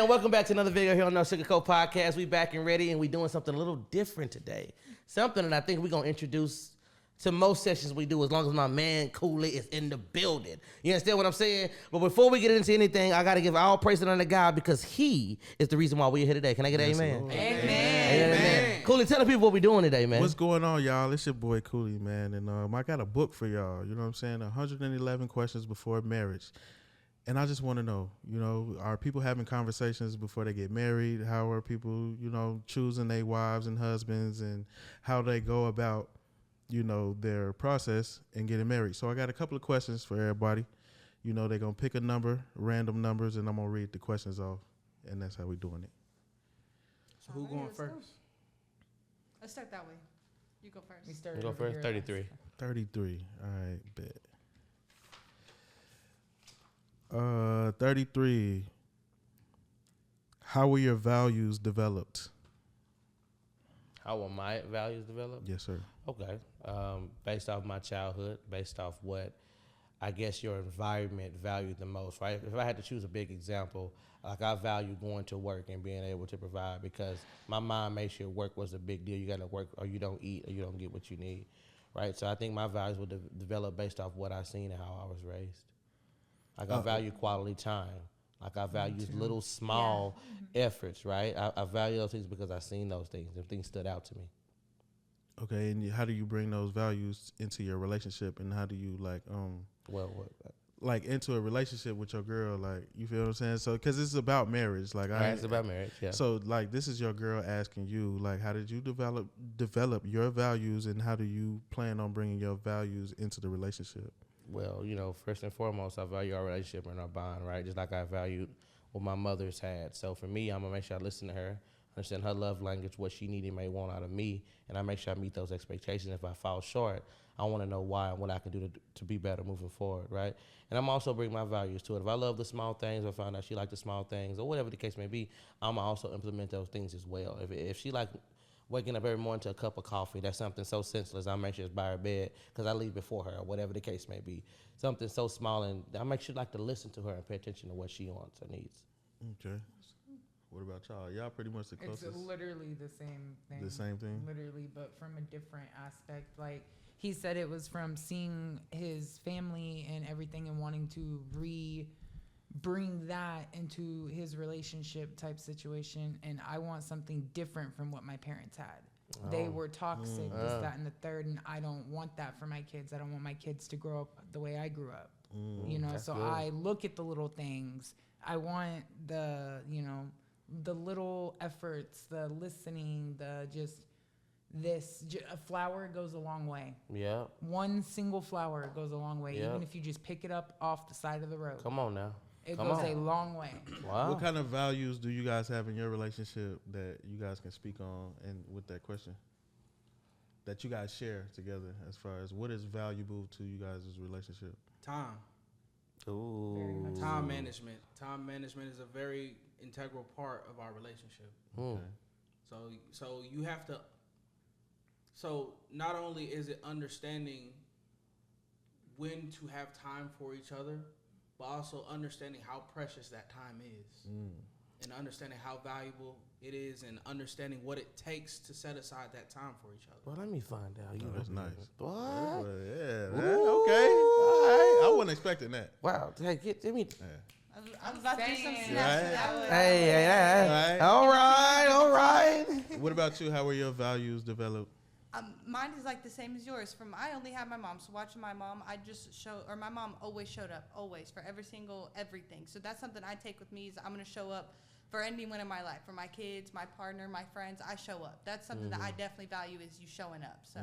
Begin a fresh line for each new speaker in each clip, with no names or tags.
man, welcome back to another video here on No Sugar Coat Podcast. We back and ready, and we doing something a little different today. Something that I think we're going to introduce to most sessions we do, as long as my man Cooley is in the building. You understand what I'm saying? But before we get into anything, I got to give all praise to the God, because he is the reason why we're here today. Can I get an amen? Amen. Cooley, tell the people what we're doing today, man.
What's going on, y'all? It's your boy Cooley, man. And I got a book for y'all. You know what I'm saying? 111 questions before marriage. And I just want to know, are people having conversations before they get married? How are people, choosing their wives and husbands, and how they go about, their process and getting married? So I got a couple of questions for everybody. They're going to pick a number, random numbers, and I'm going to read the questions off. And that's how we're doing it.
So who going first?
Let's start that way. You go first.
You go first. 33.
33. All right, bet. 33. How were your values developed?
How were my values developed?
Yes, sir.
Okay. Based off my childhood, based off what I guess your environment valued the most, right? If I had to choose a big example, like I value going to work and being able to provide, because my mom made sure work was a big deal. You got to work or you don't eat or you don't get what you need, right? So I think my values would develop based off what I seen and how I was raised. Like I value quality time. Like I value little small efforts, right? I value those things because I seen those things and things stood out to me.
Okay, and how do you bring those values into your relationship, and how do you into a relationship with your girl? Like, you feel what I'm saying? So, because it's about marriage,
It's about marriage, yeah.
So, this is your girl asking you, how did you develop your values, and how do you plan on bringing your values into the relationship?
Well, first and foremost, I value our relationship and our bond, right? Just like I valued what my mother's had. So for me, I'm going to make sure I listen to her, understand her love language, what she needed, may want out of me, and I make sure I meet those expectations. If I fall short, I want to know why and what I can do to be better moving forward, right? And I'm also bring my values to it. If I love the small things, or find out she like the small things, or whatever the case may be, I'm going to also implement those things as well. If she like waking up every morning to a cup of coffee, that's something so senseless, I make sure it's by her bed because I leave before her, or whatever the case may be. Something so small, and I make sure like to listen to her and pay attention to what she wants or needs.
Okay. What about y'all? Y'all pretty much the closest.
It's literally the same thing.
The same thing?
Literally, but from a different aspect. Like, he said it was from seeing his family and everything and wanting to bring that into his relationship type situation, and I want something different from what my parents had. They were toxic, this, that, and the third, and I don't want that for my kids. I don't want my kids to grow up the way I grew up. So good. I look at the little things. I want the little efforts, the listening, a flower goes a long way.
Yeah.
One single flower goes a long way, even if you just pick it up off the side of the road.
Come on now.
It goes a long way.
Wow.
What kind of values do you guys have in your relationship that you guys can speak on, and with that question that you guys share together, as far as what is valuable to you guys' relationship?
Time.
Ooh.
Time management. Time management is a very integral part of our relationship.
Okay.
So you have to. So not only is it understanding when to have time for each other, but also understanding how precious that time is, and understanding how valuable it is, and understanding what it takes to set aside that time for each other.
Well, let me find out.
That's nice.
What?
Well, yeah. Okay. All right. I wasn't expecting that.
Wow. Hey, give me.
Yeah.
I was about to do some
saying.
snaps.
Hey.
All
All right.
What about you? How were your values developed?
Mine is like the same as yours. I only have my mom, so watching my mom, my mom always showed up, always, for everything. So that's something I take with me, is I'm going to show up for anyone in my life, for my kids, my partner, my friends. I show up. That's something that I definitely value, is you showing up. So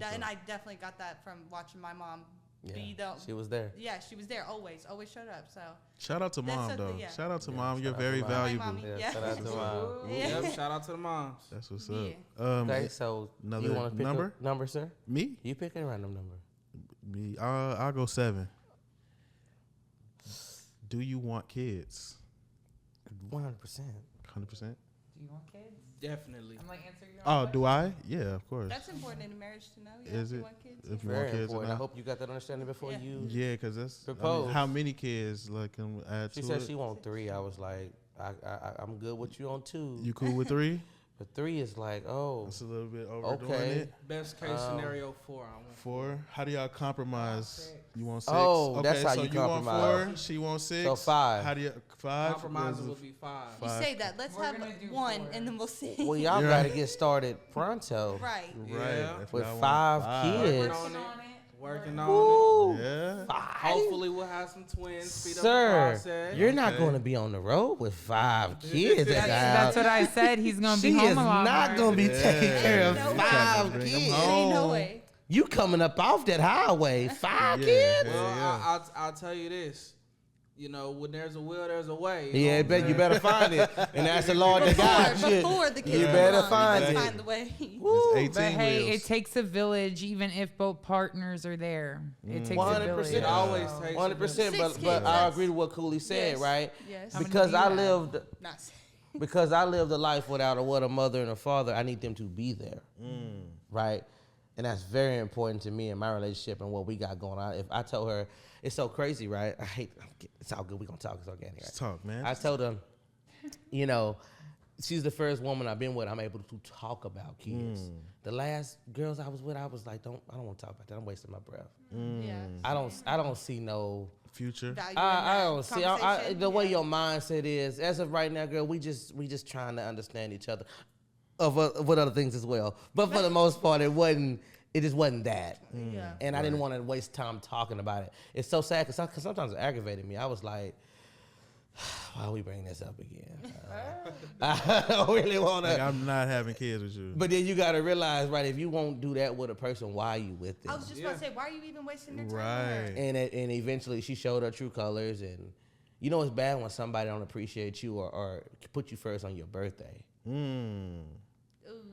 and I definitely got that from watching my mom.
Yeah, she was there.
Yeah, she was there always showed up. So
shout out to mom, though.
Yeah.
Shout out to mom. You're
shout out
very
to mom.
valuable.
Yeah, shout out to mom.
Yep, shout out to the moms.
That's what's
Yeah.
up.
Okay, so
another
you want to pick
number?
a number, sir?
Me?
You pick a random number.
Me. I'll go 7. Do you want kids?
100%.
100%.
Do you want kids?
Definitely.
I'm like answering your
Oh,
own
do
question.
I? Yeah, of course.
that's important in a marriage to know.
Is
if you
it?
want kids.
If you
Very
want kids or
important. I
not?
hope you got that understanding before
Yeah.
you.
Yeah, because that's
Propose.
how many kids can add
She
to
said
it?
she want 3. I was like, I'm good with you on 2.
You cool with 3?
But 3 is like, oh,
That's a little bit overdoing
okay.
it.
Best case scenario 4. I want
4. How do y'all compromise? You want 6?
Oh,
okay,
that's how
so
you
want
compromise.
4, she wants 6.
So 5.
How do you 5?
Compromising would be 5.
You say that. Let's
We're
have
gonna do
1
4.
and then we'll see.
Well, y'all
You're
got to
right.
get started pronto.
Right.
Yeah.
Right. If
With
y'all want
5 kids.
Working on it. Working on
Ooh,
Yeah.
5.
Hopefully we'll have some twins. Speed up the
Sir,
process.
you're not
Okay.
going to be on the road with 5 kids at the
That's
house.
what I said. He's gonna be
She
home
is
a lot
not
more.
going to be
Yeah.
taking care of
No way.
5
Bring 'em
kids.
home.
Ain't no way.
You coming up off that highway, 5
Yeah.
kids?
Well,
Yeah.
I'll tell you this. You know, when there's a will, there's a way. You know
Yeah,
what I'm
bet you
saying?
better find it. And that's the Lord that got you.
Before the kids
You
come
better
along,
find
let's
it.
find the way.
Woo.
It's 18
But hey,
wheels.
it takes a village, even if both partners are there. It takes a
100%.
village.
It always takes
100%,
6
but
kids,
I
that's-
agree with what Cooley said,
Yes.
right?
Yes.
How many
Because
do you
I
have?
lived
Not
because I lived a life without what a mother and a father, I need them to be there, right? And that's very important to me in my relationship and what we got going on. If I told her, it's so crazy, right? It's all good. We're going to talk. It's organic, right?
Let's talk, man.
I told her, you know, she's the first woman I've been with. I'm able to talk about kids. The last girls I was with, I was like, I don't want to talk about that. I'm wasting my breath.
Yeah.
I don't see no.
Future.
Value in
I
that
don't see
conversation.
the way
Yeah.
your mindset is. As of right now, girl, we just trying to understand each other, of what other things as well. But for the most part, it just wasn't that.
Yeah.
And I didn't want to waste time talking about it. It's so sad because sometimes it aggravated me. I was like, why we bring this up again? I don't really want
Like,
to.
I'm not having kids with you.
But then you got to realize, right, if you won't do that with a person, why are you with them?
I was just about to say, why are you even wasting your time?
Right.
with her?
And eventually she showed her true colors. And you know it's bad when somebody don't appreciate you or put you first on your birthday.
Ooh,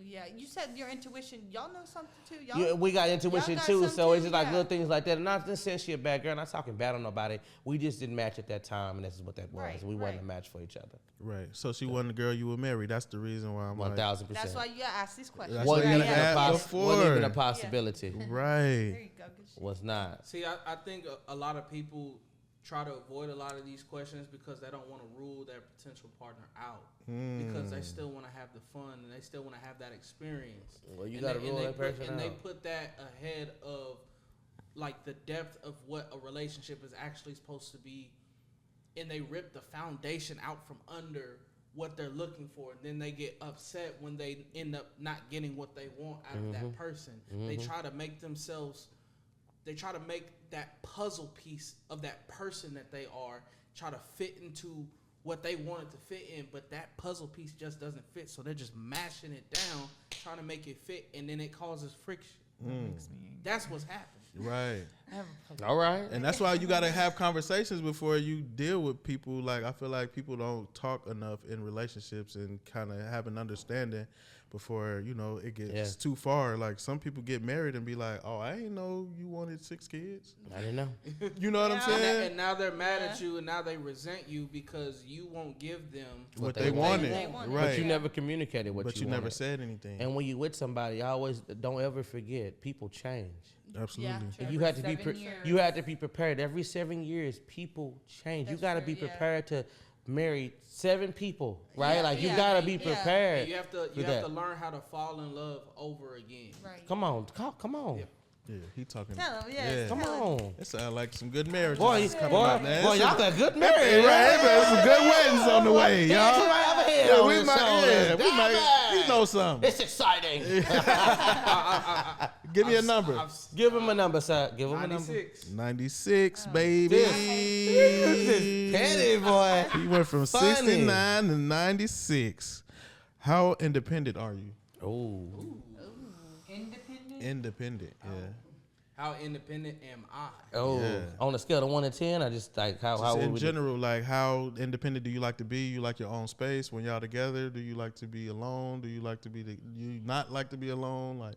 yeah. You said your intuition. Y'all know something too. Y'all.
Yeah, we got intuition
got
too,
some
so it's
too,
just like
yeah.
little things like that. And not to say she a bad girl, not talking bad on nobody. We just didn't match at that time, and this is what that was.
Right,
We wasn't
right.
a match for each other.
Right. So she wasn't the girl you would marry. That's the reason why I'm
1,000%.
That's why you gotta ask these questions.
That's
Wasn't
what you
even,
gotta
a
ask
wasn't even a
before.
possibility.
There
Right.
you go. Good shit.
Was not.
See, I think a lot of people try to avoid a lot of these questions because they don't want to rule their potential partner out because they still want to have the fun and they still want to have that experience.
Well, you
And
got to
they-
rule
and
that
they put-
person
And they
out.
put that ahead of like the depth of what a relationship is actually supposed to be, and they rip the foundation out from under what they're looking for, and then they get upset when they end up not getting what they want out of that person. They try to make themselves, they try to make that puzzle piece of that person that they are, try to fit into what they want it to fit in, but that puzzle piece just doesn't fit, so they're just mashing it down, trying to make it fit, and then it causes friction.
Makes me-
That's what's happening.
Right.
I have a puzzle.
All right.
And that's why you got to have conversations before you deal with people. Like, I feel like people don't talk enough in relationships and kind of have an understanding before, you know, it gets too far. Like, some people get married and be like, oh, I didn't know you wanted 6 kids.
I didn't know.
You know what I'm
Yeah.
saying?
And now they're mad at you, and now they resent you because you won't give them
What
they
they wanted.
They wanted.
Right.
But you never communicated what
But
you
you never
wanted.
said anything.
And when you with somebody, I always don't ever forget people change.
Absolutely.
Yeah.
And you
Every
have to be
7 years.
you have to be prepared. Every 7 years, people change. You
That's
got to
true,
be
yeah.
prepared to marry 7 people, right?
Yeah,
like you
yeah,
got to be
yeah.
prepared.
You have to
for
you have
that.
to learn how to fall in love over again.
Right.
Come on, come on,
Yeah.
Yeah, he talking.
Tell him,
Yeah.
come
tell him.
on.
That sounds like some good marriages
Boy,
is coming
boy,
up, man.
boy, y'all got good marriage,
Hey, right? There's some good weddings on the way,
Yeah,
y'all.
somebody have a head
Yeah,
on
we
this
might,
shoulder.
yeah, we
Damn
might,
it.
you know something.
It's exciting.
Give me a number.
Give him a number, sir. Give him a number.
96.
96, baby.
This is petty, boy.
He went from
Funny.
69 to 96. How independent are you?
Oh,
Independent.
Independent, yeah.
How independent am I?
oh.
Yeah.
On a scale of 1 to 10, I just like how
Just in
would
general, like how independent do you like to be? You like your own space when y'all together? Do you like to be alone? Do you like to be you not like to be alone? Like,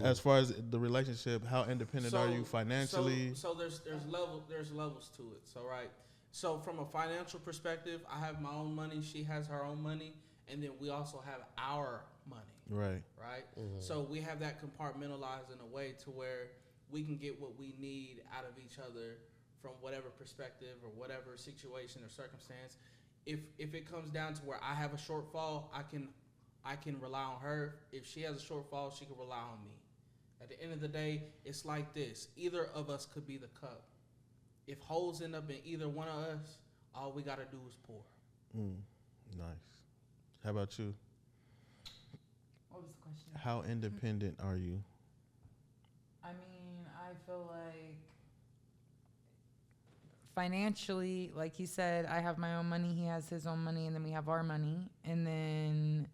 as far as the relationship, how independent are you financially?
So there's levels to it. So right. So from a financial perspective, I have my own money. She has her own money, and then we also have our money.
Right.
Right? So we have that compartmentalized in a way to where we can get what we need out of each other from whatever perspective or whatever situation or circumstance. if it comes down to where I have a shortfall, I can rely on her. If she has a shortfall, she can rely on me. At the end of the day, it's like this. Either of us could be the cup. If holes end up in either one of us, all we got to do is pour.
Nice. How about you?
What was the question?
How independent are you?
I mean, I feel like financially, like he said, I have my own money, he has his own money, and then we have our money. And then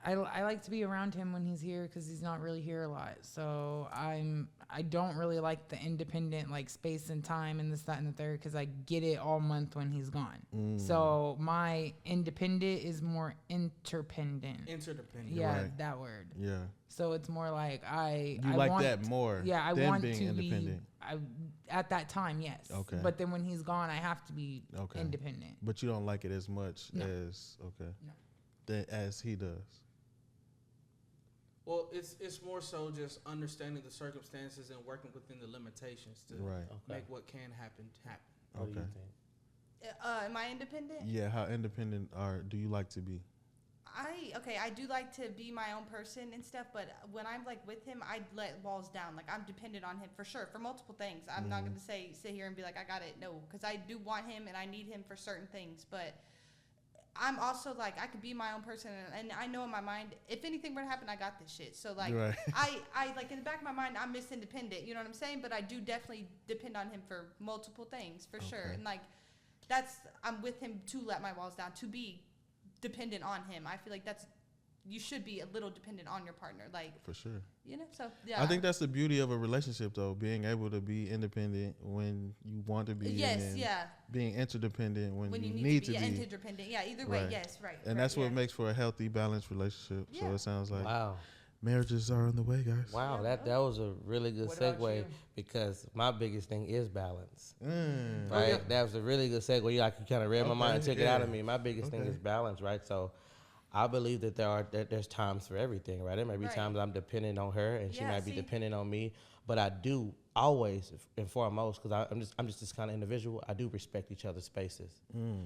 I like to be around him when he's here because he's not really here a lot. So I don't really like the independent like space and time and this, that, and the third because I get it all month when he's gone. So my independent is more interdependent.
Interdependent.
Yeah,
Right.
that word.
Yeah.
So it's more like
You
I
like
want,
that more
Yeah, I
than
want
being
to
independent.
at that time, yes.
Okay.
But then when he's gone, I have to be
Okay.
independent.
But you don't like it as much
No.
as
No.
as he does.
Well, it's more so just understanding the circumstances and working within the limitations to
Right.
make what can happen happen.
What do you
Okay.
think?
Am I independent?
Yeah. How independent do you like to be?
I do like to be my own person and stuff, but when I'm like with him, I let walls down. Like I'm dependent on him for sure for multiple things. I'm not going to sit here and be like I got it. No, because I do want him and I need him for certain things. But I'm also like I could be my own person, and I know in my mind if anything were to happen, I got this shit. So like
Right.
I like in the back of my mind, I'm Miss Independent. You know what I'm saying? But I do definitely depend on him for multiple things for sure.
Okay.
And like I'm with him to let my walls down, to be dependent on him. I feel like you should be a little dependent on your partner, like
For sure.
so yeah.
I think that's the beauty of a relationship, though, being able to be independent when you want to be.
yes,
and
yeah.
being interdependent when
When
you
you
need
to be
to be.
interdependent, yeah. Either way,
Right.
yes, right.
And
right,
that's what
yeah.
makes for a healthy, balanced relationship. So
Yeah.
it sounds like
Wow.
marriages are on the way, guys.
Wow, that was a really good
What about
segue
you?
because my biggest thing is balance.
Mm.
Right?
yeah.
That was a really good segue. You kind of read my mind and
Okay,
took it out of
yeah.
me. My biggest thing
Okay.
is balance, right? So I believe that there's times for everything, right? There may be
Right.
times I'm dependent on her and she
Yeah,
might be
see?
dependent on me, but I do always and foremost because I'm just this kind of individual. I do respect each other's spaces.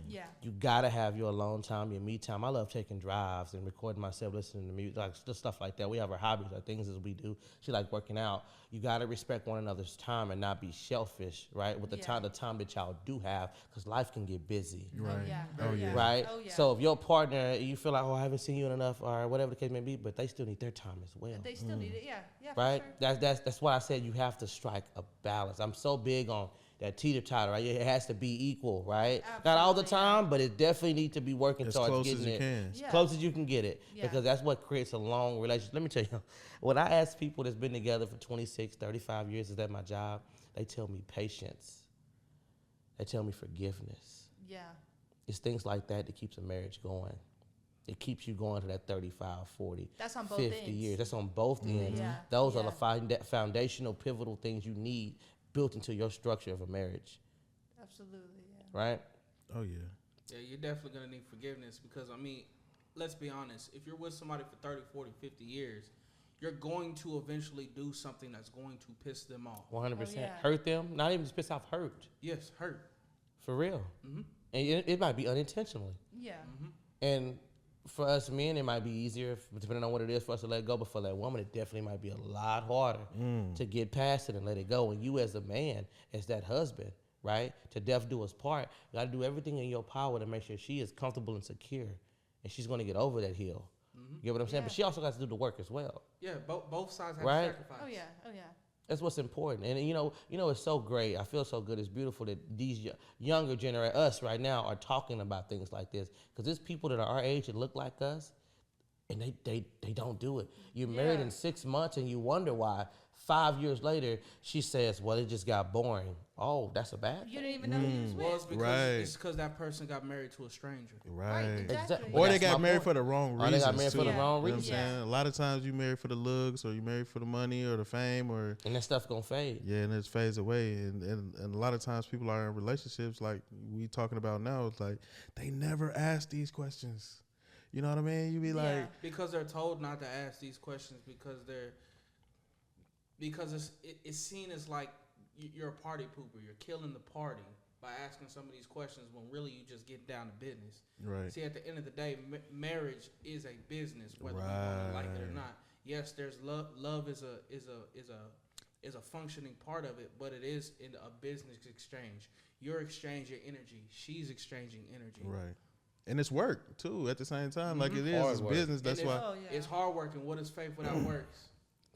Yeah.
You gotta have your alone time, your me time. I love taking drives and recording myself, listening to music, like just stuff like that. We have our hobbies, our things as we do. She like working out. You gotta respect one another's time and not be selfish, right? With the
Yeah.
time that y'all do have, because life can get busy,
Right.
Oh yeah.
Oh, yeah.
right?
Oh yeah.
So if your partner, you feel like, oh, I haven't seen you enough, or whatever the case may be, but they still need their time as well.
They still need it. Yeah. Yeah.
Right?
For sure.
That's why I said you have to strike a balance. I'm so big on that teeter-totter, right? It has to be equal, right? Not all the
Absolutely, yeah.
time, but it definitely needs to be working
As
towards
close
getting
as you
it
can.
as
Yeah.
close as you can get it,
Yeah.
because that's what creates a long relationship. Let me tell you, when I ask people that's been together for 26, 35 years, is that my job? They tell me patience. They tell me forgiveness.
Yeah.
It's things like that that keeps a marriage going. It keeps you going to that 35, 40,
That's on both
50
ends.
years. That's on both ends.
Yeah.
Those are
Yeah.
the foundational, pivotal things you need built into your structure of a marriage,
Absolutely. Yeah.
right?
Oh, yeah.
Yeah, you're definitely going to need forgiveness because, I mean, let's be honest. If you're with somebody for 30, 40, 50 years, you're going to eventually do something that's going to piss them off.
100%.
yeah.
Hurt them, not even just piss off, hurt.
Yes, hurt.
For real.
Mm-hmm.
And it might be unintentionally.
Yeah.
And for us men, it might be easier, depending on what it is, for us to let go. But for that woman, it definitely might be a lot harder to get past it and let it go. And you as a man, as that husband, right, to death do us part, you got to do everything in your power to make sure she is comfortable and secure. And she's going to get over that hill. You get what I'm saying?
Yeah.
But she also got to do the work as well.
Yeah, both sides have
Right?
to sacrifice.
Oh yeah. Oh yeah.
That's what's important. And you know, it's so great. I feel so good. It's beautiful that these younger generation, us right now, are talking about things like this. Because there's people that are our age that look like us, and they don't do it. You're married
Yeah.
in 6 months, and you wonder why. 5 years later, she says, well, it just got boring. Oh, that's a bad
You
thing.
didn't even know who you was with.
Well, it's because
Right.
it's because that person got married to a stranger.
Right.
Exactly.
But
Or they
that's
got
my
married
point.
for the wrong
Or
reasons.
they got married for
too.
the
Yeah.
wrong
You know what I'm
reason.
Yeah.
saying? A lot of times you married for the looks, or you married for the money or the fame, or
And that stuff going to fade.
yeah, and it fades away. And a lot of times people are in relationships like we talking about now. It's like they never ask these questions. You know what I mean? You be
Yeah.
like,
Because they're told not to ask these questions because it's seen as like you're a party pooper. You're killing the party by asking some of these questions when really you just get down to business.
Right.
See, at the end of the day, marriage is a business, whether we want to like it or not. Yes, there's love. Love is a functioning part of it, but it is in a business exchange. You're exchanging energy. She's exchanging energy.
Right. And it's work too at the same time. Like it
Hard
is
work.
business. That's
And
why
it's hard work. And what is faith without works?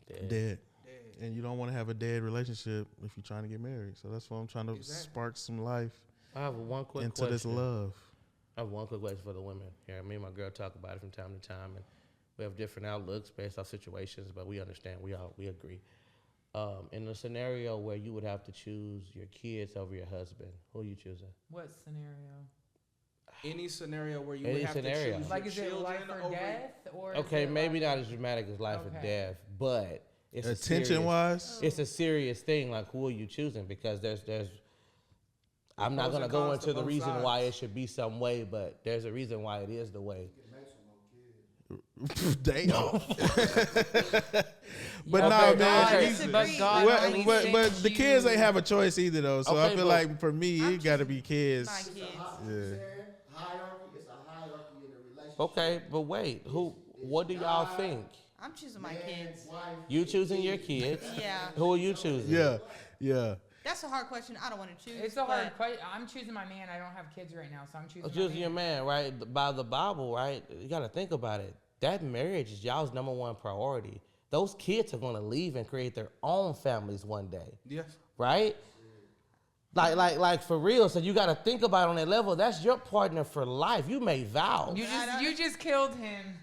Dead.
dead.
Dead.
And you don't want to have a dead relationship if you're trying to get married. So that's why I'm trying to
Exactly.
spark some life
I have one quick
into
question.
this love.
I have one quick question for the women here. Me and my girl talk about it from time to time, and we have different outlooks based off situations, but we understand. We agree. In a scenario where you would have to choose your kids over your husband, who are you choosing?
What scenario?
Any scenario where you
Any
would have
scenario.
to choose
Like,
your
is it
children
life or
over
death? Or is
Okay,
it
maybe
like,
not as dramatic as life or
Okay.
death, but it's
Attention
a serious,
wise,
it's a serious thing. Like, who are you choosing? Because there's I'm not
pros
gonna
and
go
cons to
into the
both
reason
sides.
why it should be some way, but there's a reason why it is the way.
damn. But
Okay,
no, man.
okay.
he's-
But God
Well,
only
but the
sends
kids
you-
ain't have a choice either though. So I
Okay,
feel
but-
like for me,
I'm
it got to
choosing
be kids.
My kids.
Yeah.
Hierarchy, it's a hierarchy in a relationship.
Okay, but wait, what do y'all think?
I'm choosing my
Man,
kids.
wife,
You choosing your kids?
Yeah.
Who are you choosing?
Yeah. Yeah.
That's a hard question. I don't want to choose.
It's a hard
but
question. I'm choosing my man. I don't have kids right now, so I'm choosing.
Choosing
my
your man, right? By the Bible, right? You got to think about it. That marriage is y'all's number one priority. Those kids are going to leave and create their own families one day,
Yes.
right? Like for real. So you got to think about it on that level. That's your partner for life. You made vows.
You just killed him.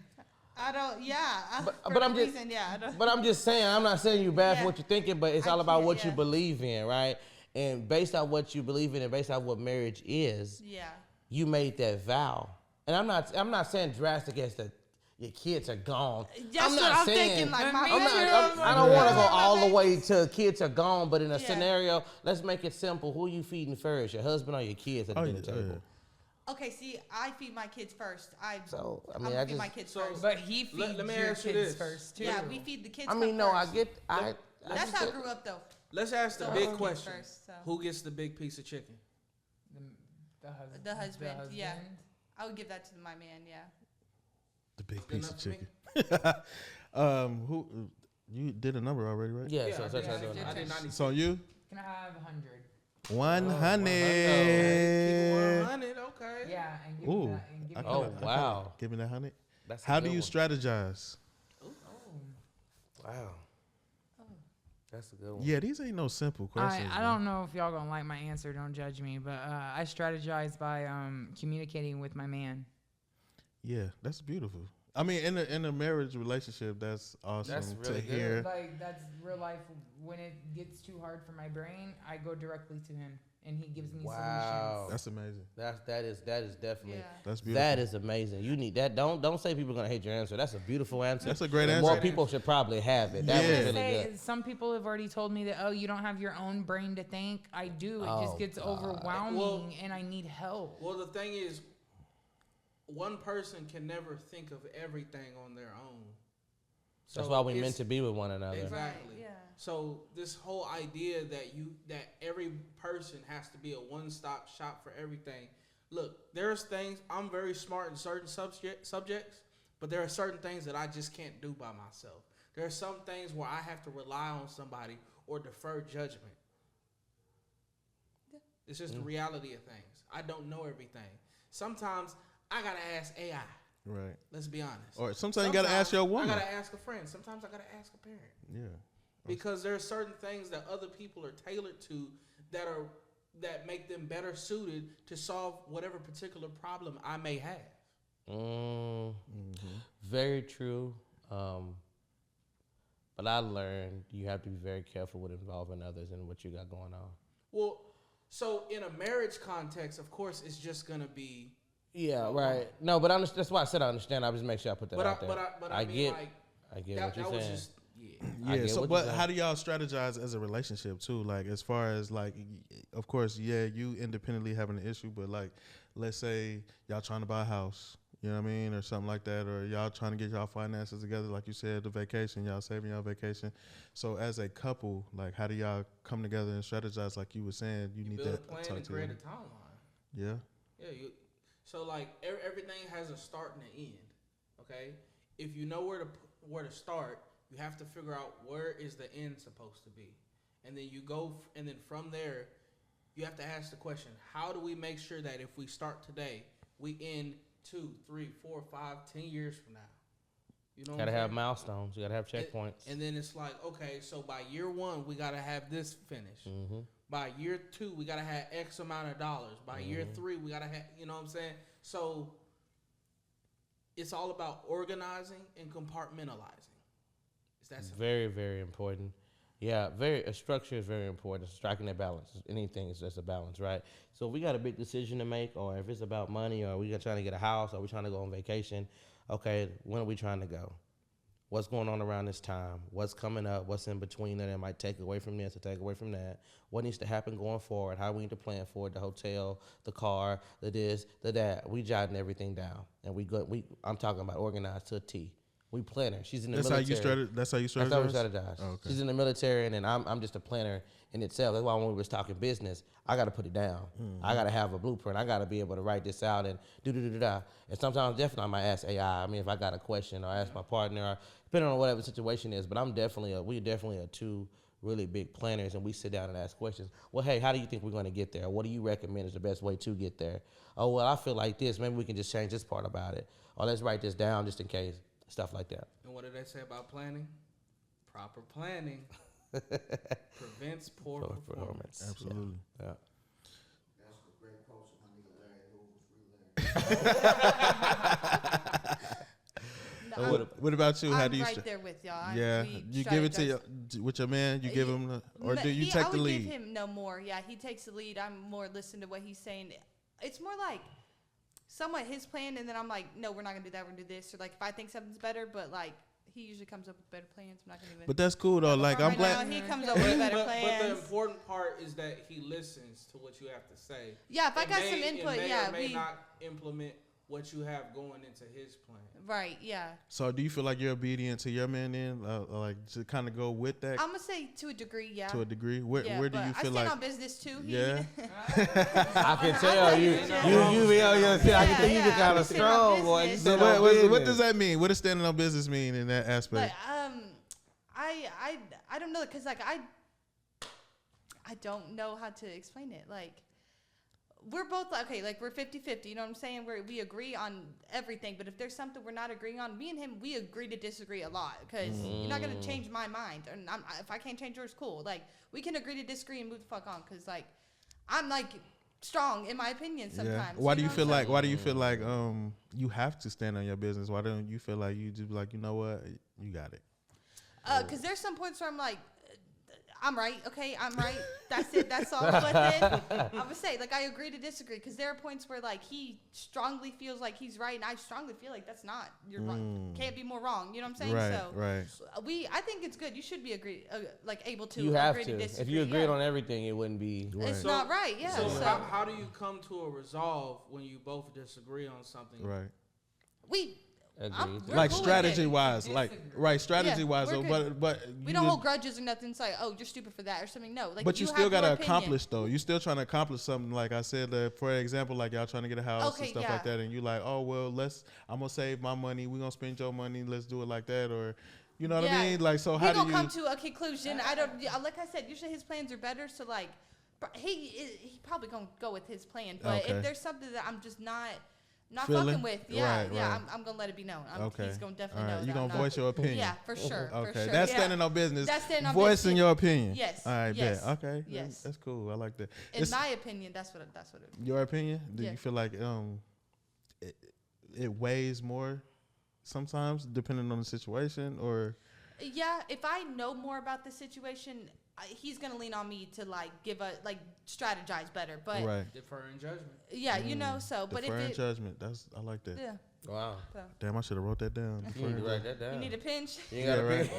I don't. Yeah.
But I'm just-
Yeah. I don't,
But I'm just saying, I'm not saying you bad
Yeah.
for what you're thinking, but it's
I
all about
can't,
what you
yeah.
believe in, right? And based on what you believe in and based on what marriage is,
yeah.
you made that vow. And I'm not saying drastic as that your kids are gone.
That's
I'm
what
not
I'm
saying,
thinking. Like my
I'm not-
baby-
I don't want to go
My
all the
baby-
way to kids are gone, but in a
Yeah.
scenario, let's make it simple. Who you feeding first, your husband or your kids at the
Oh,
dinner
yeah,
table?
Okay, see, I feed my kids first.
So, I
I'm
mean,
gonna
I
feed
just-
my kids
So-
first.
But he feeds
Let me
your
ask you
kids
this.
first too.
Yeah, we feed the kids.
I mean,
come
no, I
first.
get, I
That's
just
how I
get-
grew up, though.
Let's ask the
So
big
kids
question.
first, so.
Who gets the big piece of chicken?
The
husband, yeah. I would give that to my man. Yeah.
The big
Good
piece
enough
of
for me?
chicken. Who you did a number already, right?
Yeah,
Yeah,
so
I
that's
did.
how I do it.
I did 90.
So you
Can I have 100?
100.
100, okay.
Yeah, and give
Ooh.
me that. And give
I
me
Oh,
kinda-
that.
wow.
Give me that 100.
That's a
How do
good
you
one.
strategize?
Oh.
Wow. That's a good one.
Yeah, these ain't no simple questions.
I don't know if y'all gonna like my answer. Don't judge me, but I strategize by communicating with my man.
Yeah, that's beautiful. I mean, in a marriage relationship, that's awesome
That's
to
really good.
hear.
Like that's real life. When it gets too hard for my brain, I go directly to him, and he gives me
Wow.
That's amazing.
That is definitely
Yeah.
That's beautiful.
that is amazing. You need that. Don't say people are gonna hate your answer. That's a beautiful answer.
That's a great
And
answer.
more people should probably have it. That
Yeah.
was
solutions.
really
Say,
good.
some people have already told me that, oh, you don't have your own brain to think. I do. It
Oh,
just gets
God.
overwhelming,
Well-
and I need help.
Well, the thing is, one person can never think of everything on their own.
That's
So
why we
it's-
meant to be with one another.
Exactly.
Right, yeah.
So this whole idea that every person has to be a one-stop shop for everything. Look, there's things I'm very smart in certain subjects, but there are certain things that I just can't do by myself. There are some things where I have to rely on somebody or defer judgment. It's just the reality of things. I don't know everything. Sometimes I gotta ask AI.
Right.
Let's be honest.
Or sometimes you gotta ask your woman.
I gotta ask a friend. Sometimes I gotta ask a parent.
Yeah.
Because there are certain things that other people are tailored to that make them better suited to solve whatever particular problem I may have.
Very true. But I learned you have to be very careful with involving others in what you got going on.
Well, so in a marriage context, of course, it's just gonna be.
Yeah, right. No, but that's why I said I understand. I just make sure I put that
But
out there.
I mean, like
I get
that,
what you're
that was
saying.
just yeah.
I
Yeah.
get
So,
what
but
you're saying.
how do y'all strategize as a relationship too? Like, as far as like, of course, yeah, you independently having an issue, but like, let's say y'all trying to buy a house. You know what I mean? Or something like that. Or y'all trying to get y'all finances together, like you said, the vacation, y'all saving y'all vacation. So as a couple, like how do y'all come together and strategize like you were saying? You need
build
that
a plan
talk
and
to
create
them.
a timeline.
Yeah.
Yeah, so like everything has a start and an end. Okay, if you know where to start, you have to figure out where is the end supposed to be, and then you go, and then from there, you have to ask the question: how do we make sure that if we start today, we end 2, 3, 4, 5, 10 years from now? You know,
Gotta have milestones. You gotta have checkpoints.
And then it's like, okay, so by year 1, we gotta have this finished.
Mm-hmm.
By year 2, we gotta have X amount of dollars. By year 3, we gotta have, you know what I'm saying? So it's all about organizing and compartmentalizing. Is that simple?
Very, very important. Yeah, a structure is very important. Striking that balance. Anything is just a balance, right? So if we got a big decision to make, or if it's about money, or we got trying to get a house, or we trying to go on vacation, okay, when are we trying to go? What's going on around this time? What's coming up? What's in between that might take away from this or take away from that? What needs to happen going forward? How we need to plan for it? The hotel, the car, the this, the that. We jotting everything down, and I'm talking about organized to a T. We planner. She's in the military.
That's how you strategize?
That's how we strategize.
Oh, okay.
She's in the military, and then I'm just a planner in itself. That's why when we was talking business, I got to put it down. I got to have a blueprint. I got to be able to write this out and do. And sometimes definitely I might ask AI. I mean, if I got a question, or ask my partner, or depending on whatever the situation is. But we definitely are two really big planners, and we sit down and ask questions. Well, hey, how do you think we're going to get there? What do you recommend is the best way to get there? Oh, well, I feel like this. Maybe we can just change this part about it. Or let's write this down just in case. Stuff like that.
And what do they say about planning? Proper planning prevents poor performance.
Absolutely.
Yeah.
That's the great quote from my nigga Larry Hoover's
What about you? How
I'm
do you?
right there with y'all.
You give it to with your man. You give him, or do you take the lead?
I would give him no more. Yeah, he takes the lead. I'm more listening to what he's saying. It's more like somewhat his plan, and then I'm like, no, we're not gonna do that. We're gonna do this. Or like, if I think something's better, but like, he usually comes up with better plans. I'm not gonna even.
But that's cool though. Like, I'm glad
he comes up with better
But
plans.
the important part is that he listens to what you have to say.
Yeah, if I got some input, yeah,
or may not implement what you have going into his plan.
Right, yeah.
So do you feel like you're obedient to your man then, like to kind of go with that?
I'm gonna say to a degree, yeah.
To a degree, where do you feel
I stand
like?
on business too.
Yeah.
I can tell you be on your shit. I can tell you just kind of strong, boy. You
So
stand on
what does
business.
that mean? What does standing on business mean in that aspect?
But I don't know, because like I don't know how to explain it. Like, we're both like, okay, like we're 50-50, you know what I'm saying? We agree on everything, but if there's something we're not agreeing on, me and him, we agree to disagree a lot, because you're not gonna change my mind, and if I can't change yours, cool. Like, we can agree to disagree and move the fuck on, because like I'm like strong in my opinion sometimes.
Why do you feel like? Why do you feel like you have to stand on your business? Why don't you feel like you just be like, you know what, you got it?
Because there's some points where I'm like, I'm right. Okay, I'm right. That's it. That's all. But then I'm gonna say, like, I agree to disagree, because there are points where like he strongly feels like he's right, and I strongly feel like that's not. You're wrong. Can't be more wrong. You know what I'm saying?
Right,
so
right.
I think it's good. You should be able to.
You have
agree
to.
disagree.
If you agreed on everything, it wouldn't be.
It's
So-
not right. Yeah.
So,
So,
how do you come to a resolve when you both disagree on something?
Right.
we.
Agreed.
we're
Like
cool with
strategy
it.
wise, strategy wise.
we're
So,
good.
but
We don't hold grudges or nothing. It's like, oh, you're stupid for that or something. No, like,
But you
have
still gotta
your opinion.
accomplish though. You still trying to accomplish something. Like I said, for example, like y'all trying to get a house
Okay,
and stuff
yeah.
like that, and you like, oh well, I'm gonna save my money. We gonna spend your money. Let's do it like that, or you know what I mean? Like, so how do
gonna
you?
come to a conclusion? I don't. Like I said, usually his plans are better. So like, he probably gonna go with his plan. But
Okay.
if there's something that I'm just not
Feeling?
fucking with,
Right.
I'm gonna let it be known.
Okay.
He's gonna
All
definitely
right.
know.
You
that
gonna
I'm not-
voice your opinion?
Yeah, for sure.
Okay.
For sure.
That's
yeah.
standing on business.
That's standing on
Voicing
business.
your opinion.
Yes.
All right.
Yes.
Bet. Okay.
Yes.
That's cool. I like that.
In
It's
my opinion, that's what it.
your opinion. Do
Yeah.
you feel like it weighs more sometimes depending on the situation, or?
Yeah, if I know more about the situation, he's gonna lean on me to like give a like strategize better. But
Right.
Deferring judgment.
yeah, you know. So, but if
Deferring
it,
judgment. I like that.
yeah,
Wow.
so
Damn, I should have wrote that down.
You need to write that down.
you need a pinch.
You
Yeah,
gotta
right.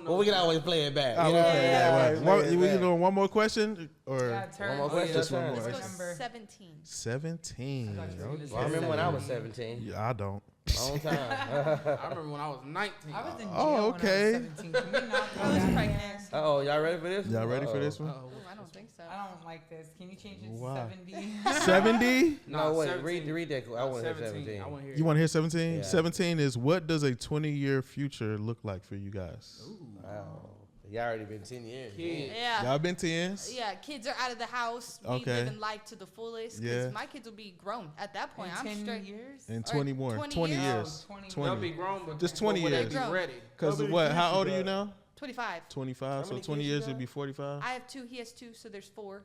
Well, we can always play it back.
I
You
will
know?
play that
Yeah,
one.
always
What,
play it
you
back.
doing one more question or
Yeah, turn.
more
Oh,
question.
yeah,
just one
turn.
more?
Let's go
Number.
17.
17?
I thought you were gonna say
Well, I remember when I was
17.
17.
Yeah, I don't.
Long time.
I remember when I was 19.
I was in jail
Oh,
when
okay.
I was 17. Can we not
I
go
was
back
pregnant.
there?
Oh, y'all ready for this?
Y'all ready for this one?
Uh-oh.
Ooh, I don't think so.
I don't like this. Can you change it to
Why?
70?
70?
No, wait.
17.
Read that. I want to hear 17.
I want to hear
You want to hear 17?
Yeah.
17 is what does a 20-year future look like for you guys?
Wow. Y'all already been 10 years.
Kids.
Yeah.
Y'all been 10s?
Yeah, kids are out of the house. We
Okay.
living life to the fullest. 'Cause
Yeah.
my kids will be grown at that point.
In
I'm
10
straight.
years?
In
Or
20 more.
20
20
years?
years.
Oh, 20.
20.
They'll be grown, but
Just 20
but will
years.
they be ready?
Because what? How old are you now?
25.
25. So
many
20
kids you
years
got?
would be 45.
I have 2. He has 2. So there's 4.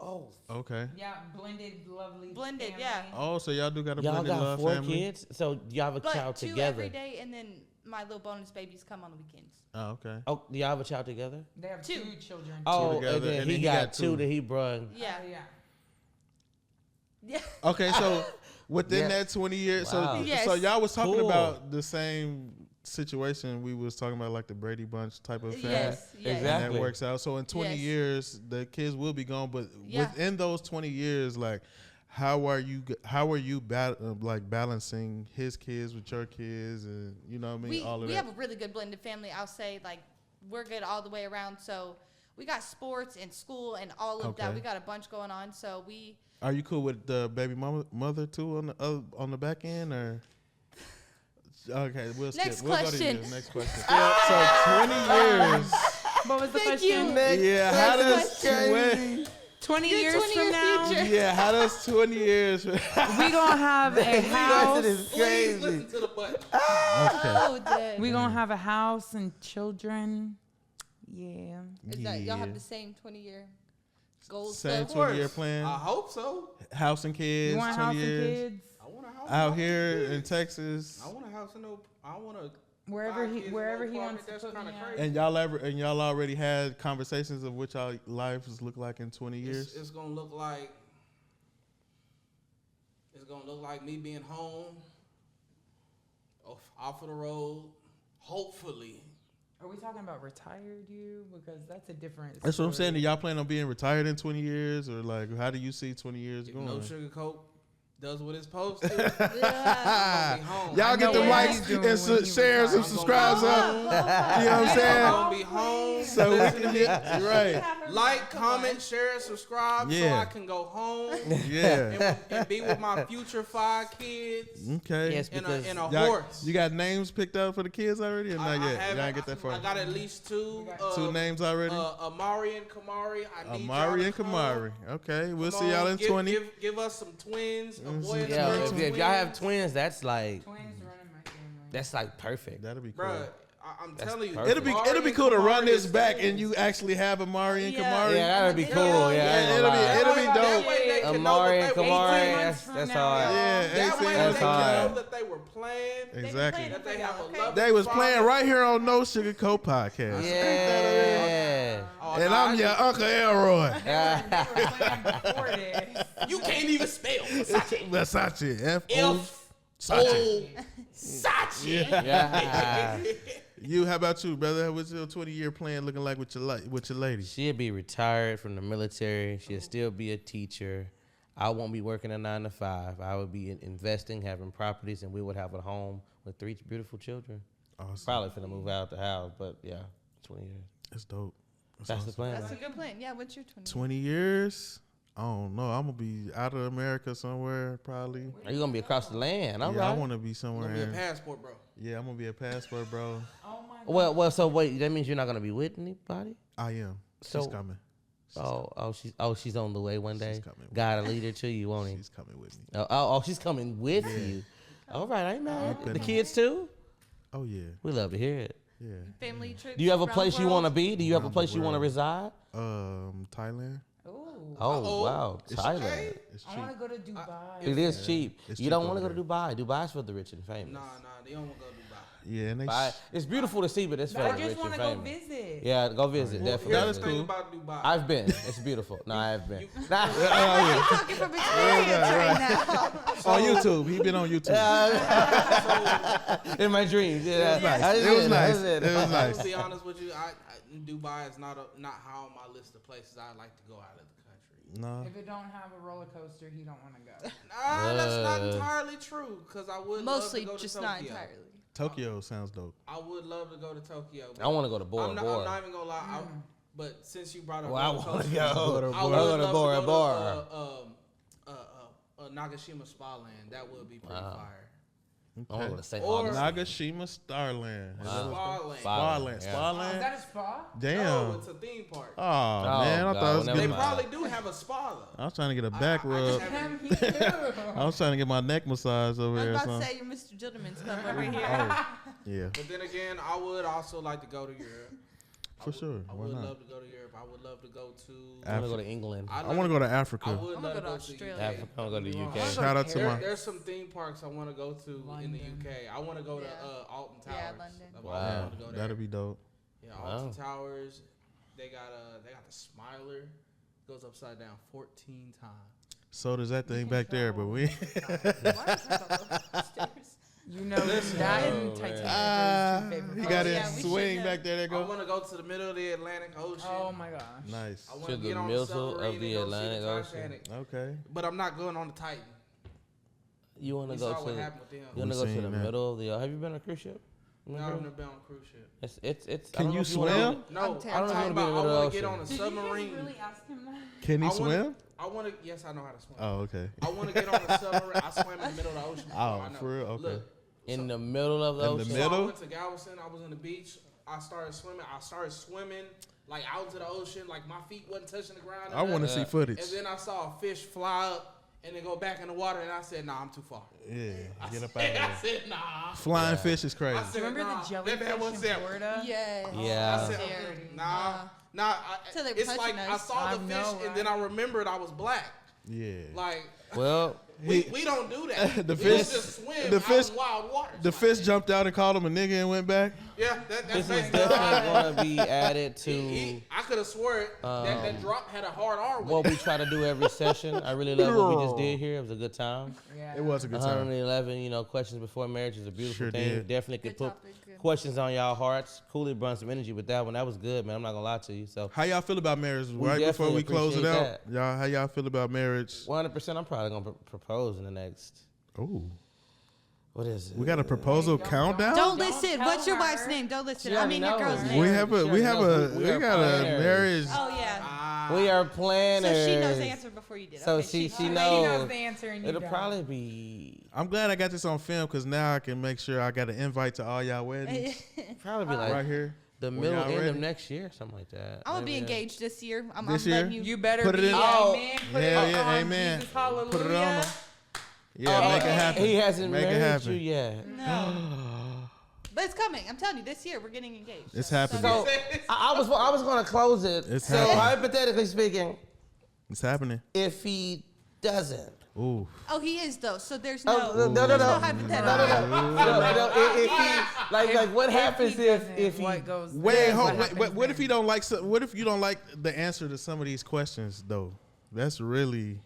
Oh.
Okay.
Yeah, blended, lovely.
Blended,
family.
yeah.
Oh, so y'all do got a
Y'all
blended
got
love
4
family?
kids? So y'all have a
But
child
2
together?
every day, and then my little bonus babies come on the weekends.
Oh, okay.
Oh, do y'all have a child together?
They have
2.
2 children.
Oh,
together,
and then
and
he
then
got 2
2.
that he brung.
Yeah.
Yeah.
Yeah.
Okay, so within
Yeah.
that 20 years,
Wow.
so
Yes.
so y'all was talking
Cool.
about the same situation we was talking about, like the Brady Bunch type of family.
Yes. Yes.
And
Exactly.
that works out. So in 20
Yes.
years, the kids will be gone. But
Yeah.
within those 20 years, like, how are you balancing his kids with your kids, and you know what I mean, all of
we
that.
have a really good blended family. I'll say like we're good all the way around. So we got sports and school and all of that.
Okay.
We got a bunch going on. So we
Are you cool with the baby mother too on the back end, or? Okay, we'll skip.
Next
We'll go
question.
to you. Next question. So 20 years.
What was the
Thank
question?
you.
Yeah, how does
question.
20
Your
years
20-year
from now,
future.
yeah, how does 20 years?
we gonna have a house.
This is
Please
crazy.
listen to the button.
oh, dead.
We gonna have a house and children. Yeah.
Is that y'all have the same 20-year goals?
Same
though?
20-year plan.
I hope so.
House and kids.
You want a
20
house
years.
and kids?
I want a house.
Out
and
here
kids.
in Texas.
I want a house in no. I want a.
Wherever
5
he
kids in
wherever
no
he
apartment,
wants to
that's
put me
kinda
at.
crazy.
And y'all already had conversations of what y'all lives look like in 20 years.
It's gonna look like. It's gonna look like me being home. Off of the road. Hopefully.
Are we talking about retired you? Because that's a different.
That's what I'm saying. Do
story.
y'all plan on being retired in 20 years, or like how do you see 20 years
If
going?
no sugar coke does what it's supposed to.
Yeah.
I'm gonna be home.
Y'all
I
get
know
the
what
likes
he's doing
and
when he
shares and
retires.
subscribes up. You know what I'm
I'm
saying?
gonna be home.
So we
listen
can
to
get
me.
right.
Like, comment, share, subscribe, so
Yeah.
I can go home
Yeah.
and be with my future 5 kids
Okay.
Yes,
in
because
a
Y'all-
horse.
You got names picked out for the kids already, or not yet?
haven't-
Y'all ain't get that far.
I got at least 2.
Two names already.
Amari and Kamari. I need y'all
Amari
to
and
come.
Kamari. Okay, we'll
Come
see y'all
on,
in
give,
20.
Give us some twins. A
Mm,
boy
some
and a
Yeah,
girl.
if y'all have twins, that's like
Twins running my family.
that's like perfect.
That'll be cool.
Bruh, I'm
That's
telling you.
perfect.
It'll be cool to run this back and you actually have Amari and
Yeah.
Kamari.
Yeah, that'd be
Yeah.
cool. Yeah, I ain't gonna
It'll
lie.
be
That
dope.
way they can know
Amari
that
and
they were
Kamari,
playing.
months
that's
from now,
hard.
Yeah,
That way
18
they
That's
can
hard.
know that they were playing.
Exactly.
That they have a
Okay.
loving
They was
father.
playing right here on No Sugar Coat Podcast.
Yeah.
Oh,
And
no,
I'm
I
your
just-
Uncle Elroy.
They were playing before this.
You can't even spell Versace.
Versace. F-O.
F
Sachi.
O Sachi.
Yeah.
You, how about you, brother? What's your 20-year plan looking like with your lady?
She'll be retired from the military. She'll still be a teacher. I won't be working a 9 to 5. I would be investing, having properties, and we would have a home with 3 beautiful children.
Awesome.
Probably finna move out the house, but yeah, 20 years.
That's dope.
That's the
awesome.
plan.
That's a
right?
good plan. Yeah, what's your 20?
20 years? I don't know. I'm going to be out of America somewhere, probably.
Are you gonna be across the land? All
Yeah, I
right.
want to be somewhere.
Gonna be a
in-
passport, bro.
Yeah, I'm going to be a passport, bro.
Oh my god.
Well. So wait, that means you're not gonna be with anybody?
I am. She's
So-
coming.
She's on the way one day.
She's coming.
God will lead her to you, won't he?
She's coming with me.
She's coming with you. All right, I ain't mad.
I've been
The
on-
kids too.
Oh, yeah.
We love to hear it.
Yeah.
Family trips.
Do you have a
around
place
the
you want to
world?
be? Do you have a
Around the
place you want to
world.
reside?
Thailand.
Ooh.
Oh
Uh-oh.
wow,
It's
Thailand.
cheap.
It's
I
cheap.
want to go to Dubai.
It is cheap.
It's
You
cheap
don't want to
over
go to Dubai. Dubai's for the rich and famous.
Nah, they don't want to go to Dubai.
Yeah, and they.
It's beautiful to see, but it's for
I
the
just
rich
want
and
to go
famous.
visit.
Yeah, go visit.
Well,
Definitely.
here's
is
the thing
cool.
about Dubai.
I've been. It's beautiful. No, I have been. Nah.
Oh,
Talking from experience right now.
yeah. On YouTube. He been on YouTube.
In my dreams. Yeah,
It was nice.
I
It
did
was nice.
it.
It was
I'm
nice.
gonna be honest with you. Dubai is not high on my list of places I'd like to go out of the country.
No.
If it don't have a roller coaster, he don't want to go.
Nah, that's not entirely true. Cause I would
Mostly
love to go
just
to
not
Tokyo.
entirely.
Tokyo sounds dope.
I would love to go to Tokyo.
I want to go to Bora
I'm not
Bora.
even gonna lie. But since you brought up,
Well, I
roller
want to
coasters,
go.
I would
I
love
want to
to
Bora
go
Bora.
to Nagashima Spa Land. That would be pretty
Wow.
fire.
I want to go to St.
Or-
Augustine.
Nagashima Starland.
Wow.
Spa Land.
Sparland.
Yeah.
Oh, is
Sparland.
that a spa?
Damn.
No, it's a theme park.
Oh, man, I
God,
thought it was
never
They
good.
mind.
probably do have a spa though.
I was trying to get a back
I
rub.
just
Him,
haven't-
he too.
I was trying to get my neck massage over
I
here.
was
Or
about to
something.
say you're Mr. Gentleman's Club over here.
Oh, yeah,
But then again, I would also like to go to Europe.
for sure.
I
Why
would
not?
love to go to Europe. I would love to go to.
I want to go to England.
I want to go to
I
Africa.
would
I'm
love
gonna
to
go
go
to
to
Australia.
Africa. I want to go to the UK.
Shout out to my.
There's some theme parks I want to go to in the
London.
UK. I want to go to
Yeah.
Alton Towers.
Yeah, London.
I've
Wow.
always wanted to go there.
That'd be dope.
Yeah,
Wow.
Alton Towers. They got the Smiler. Goes upside down 14 times.
So does that thing
can
back there, but
travel.
we.
Why are we talking about those stairs?
You know that and
Oh,
Titanic
man.
are his two favorite
He
parts.
got
Oh,
his
yeah, we
swing
should
back there. That
I
go.
want to go to the middle of the Atlantic Ocean.
Oh my gosh.
Nice.
I want
To
to
the
get on
middle
the submarine
of
and
the
go
Atlantic
see the
Ocean.
Titanic.
Okay.
But I'm not going on the Titan.
You want
We
to go
saw
to
what
the,
happened with them.
you want to
We
go to
seen
the
that.
middle of the. Have you been on a cruise ship?
No, I've never been on a cruise ship.
It's. I
Can
don't know
you
if wanna
swim?
go-
No,
I'm
I'm
terrified.
talking
I don't
about I
wanna
want
be
to
in
get
the
on a
Did
submarine.
you guys really ask him that?
Can he
I wanna-
swim?
I want to. Yes, I know how to swim.
Oh, okay.
I want to get on a submarine. I swam in the middle of the ocean. Before,
Oh,
I know.
for real? Okay.
Look,
In the middle of the
In the
ocean.
so I
middle?
went to Galveston. I was on the beach. I started swimming like out into the ocean. Like my feet wasn't touching the ground.
I want to see footage.
And then I saw a fish fly up and then go back in the water. And I said, "Nah, I'm too far."
Yeah,
I
get up
said,
out
I
of there.
said, "Nah."
Flying fish is crazy.
I said,
Do you remember
nah,
the
that man
jellyfish
was
in
there.
Florida?
Yeah.
Yeah.
I said,
Scary.
nah.
Till they were
It's like
touching
I
us.
saw
I
the fish
know,
and then I remembered I was black.
Yeah.
Like
Well,
we don't do that.
The
we
fish-
just swim
the
out
fish-
in wild waters.
The fish jumped out and called him a nigga and went back.
Yeah, that's
this is
basically
definitely going to be added to
I could have swore it, that drop had a hard R with
what
it.
we try to do every session. I really love what we just did here. It was a good time.
Yeah.
It was a good time.
111, questions before marriage is a beautiful
Sure
thing.
did.
Definitely could
Good
put
topic, good.
questions on y'all hearts. Cooley brought some energy with that one. That was good, man. I'm not gonna lie to you. So
How y'all feel about marriage? Right before
definitely
we close it
appreciate
out, y'all, how y'all feel about marriage?
100%, I'm probably gonna propose in the next.
Oh,
What is it?
we got a proposal
Don't-
countdown.
Don't
Don't
listen.
tell
What's your
her.
wife's name? Don't listen.
She
I mean your
already
girl's
knows.
name.
We have a,
Sure,
we have
no,
a,
we
we
are
got a
planners.
marriage.
Oh yeah.
We are planners.
So she knows the answer before you did.
So
Okay,
she
She
knows.
knows the answer and you
It'll
don't.
probably be
I'm glad I got this on film because now I can make sure I got an invite to all y'all weddings
probably like
right here.
the
When
middle
y'all
end of
ready.
next year, something like that.
I'm gonna be
Maybe,
engaged this year. I'm
This
letting
year?
you.
You better
Put it
be.
in-
Oh.
Amen. Put
Hell
it
yeah,
on
amen.
Jesus, hallelujah.
Put it on them. Yeah,
Oh,
make it happen.
He hasn't
Make it
married
happen.
you yet.
No. But it's coming. I'm telling you, this year we're getting engaged.
It's happening.
So I was going to close it.
It's
so
happening.
hypothetically speaking,
It's happening.
if he doesn't,
Ooh.
Oh, he is though. So there's
Oh,
no.
no, no,
there's
no.
hypothetical.
if he like what happens
he
if
doesn't,
he
what goes
Wait,
then,
hold,
what
wait,
happens
wait. What if
then?
you don't like? What if you don't like the answer to some of these questions though? That's really.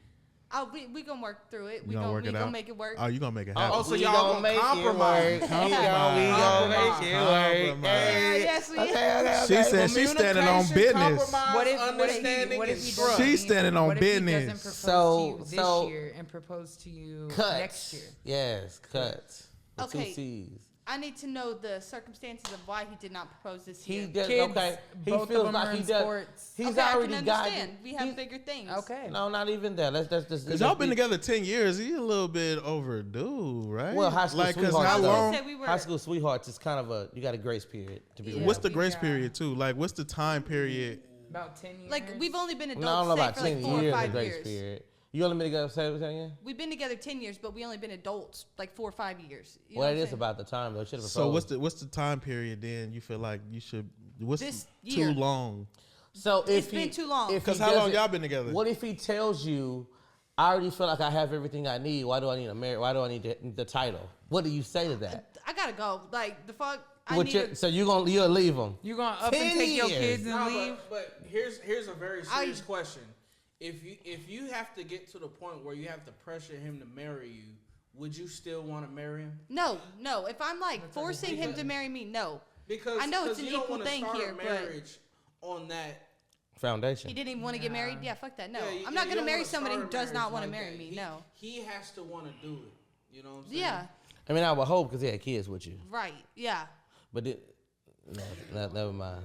Oh, we gonna work through it.
You gonna work
we
it
gonna
out?
make it work.
Oh, you gonna make it happen?
Oh, so
we
y'all gonna
make
compromise.
it work. We gonna make it work.
Compromise.
Hey,
Yes, we-
okay.
She said she's standing on business.
What if
understanding,
what if
and
he
trust.
doesn't?
She's standing on
what if he
business.
doesn't propose
So-
to you this
so-
year and propose to you
Cuts.
next year?
Yes, cuts. The
Okay.
two C's.
I need to know the circumstances of why he did not propose this
He
year.
does
Kids,
okay. He
both of
feels
them
like
are
he
in
does.
sports.
He's
okay, I
already
can
got
understand. We have
he-
bigger things.
Okay.
No, not even that. Let's just.
Cause y'all been together 10 years. He a little bit overdue, right?
Well, high school
like, cause
sweethearts,
how
though.
long?
Say we were.
High school sweethearts is kind of you got a grace period to be.
Yeah.
real.
What's the
we
grace
got-
period too? Like, what's the time period?
About 10 years.
Like we've only been adults
No, I don't know
say,
about
for like
10
4 or
years of
5
grace
years.
period. You only been together, say it again?
We've been together 10 years, but we only been adults like 4 or 5 years. You know
Well,
what
it
I'm
is
saying?
about the time though. Should have proposed.
So what's the time period then? You feel like you should? What's
This
too
year.
long?
So
It's
if
been too long.
if he
Because how long
doesn't-
y'all been together?
What if he tells you, I already feel like I have everything I need. Why do I need a marriage? Why do I need the title? What do you say to that?
I gotta go. Like the fuck. I
What
need
you-
to,
so you'll leave him?
You gonna up
10
and take your
years.
kids and
No,
leave?
but here's a very serious question. If you have to get to the point where you have to pressure him to marry you, would you still want to marry him?
no. If I'm like forcing him to marry me, no.
Because
I know it's an
you don't
equal
wanna
thing
start
here,
a
but-
marriage on that.
Foundation.
He didn't even want to get married. Yeah, fuck that. No,
Yeah,
I'm not
you
gonna
don't
marry
wanna
somebody who
start a
does not
marriage
want to
like
marry
that.
me. No.
He has to want to do it. You know what I'm saying?
Yeah.
I mean, I would hope because he had kids with you,
Right. Yeah.
but no, never mind.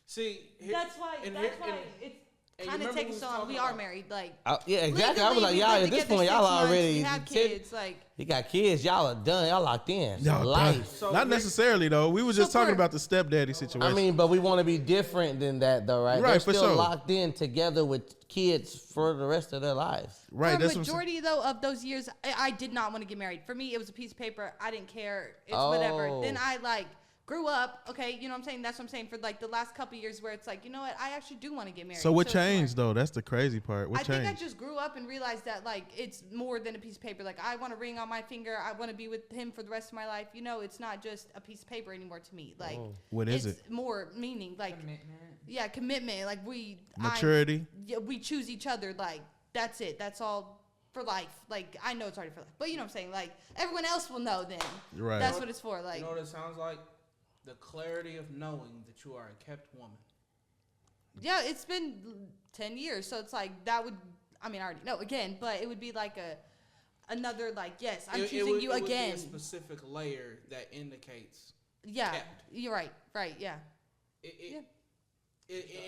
See,
That's why.
and
That's
here-
why
and-
it's
and you
kind of
remember
taking
we
so
was
long.
talking
We are
about-
married. Like.
Yeah, exactly. I was
legally,
like,
we've
y'all
been
at this
together
point,
6
y'all
months,
already.
We have kids. Like.
He got kids. Y'all are done. Y'all locked in.
Y'all
Life.
done.
So
Not
we-
necessarily though. We were just
So
talking
for-
about the stepdaddy situation.
I mean, but we want to be different than that, though, right?
Right,
They're
for
still
sure.
locked in together with kids for the rest of their lives.
right.
For a
That's what I'm saying.
majority though of those years, I did not want to get married. For me, it was a piece of paper. I didn't care. It's whatever.
Oh.
Then I like grew up. Okay, you know what I'm saying? That's what I'm saying. For like the last couple years, where it's like, you know what? I actually do want to get married.
So what
it's more-
changed though? That's the crazy part. What
I
changed?
think I just grew up and realized that like it's more than a piece of paper. Like I want a ring on my finger. I want to be with him for the rest of my life. You know, it's not just a piece of paper anymore to me. Like
What is
it's
it?
more meaning. Like
Commitment.
yeah, commitment. Like
Maturity.
we choose each other. Like that's it. That's all for life. Like I know it's already for life, but you know what I'm saying. Like everyone else will know then.
Right.
That's what it's for. Like
You know what it sounds like? The clarity of knowing that you are a kept woman.
yeah, it's been 10 years, so it's like that would. I mean, I already know again, but it would be like another like yes, I'm choosing you
it would be
again.
a specific layer that indicates.
Yeah,
kept.
you're right. Right. Yeah.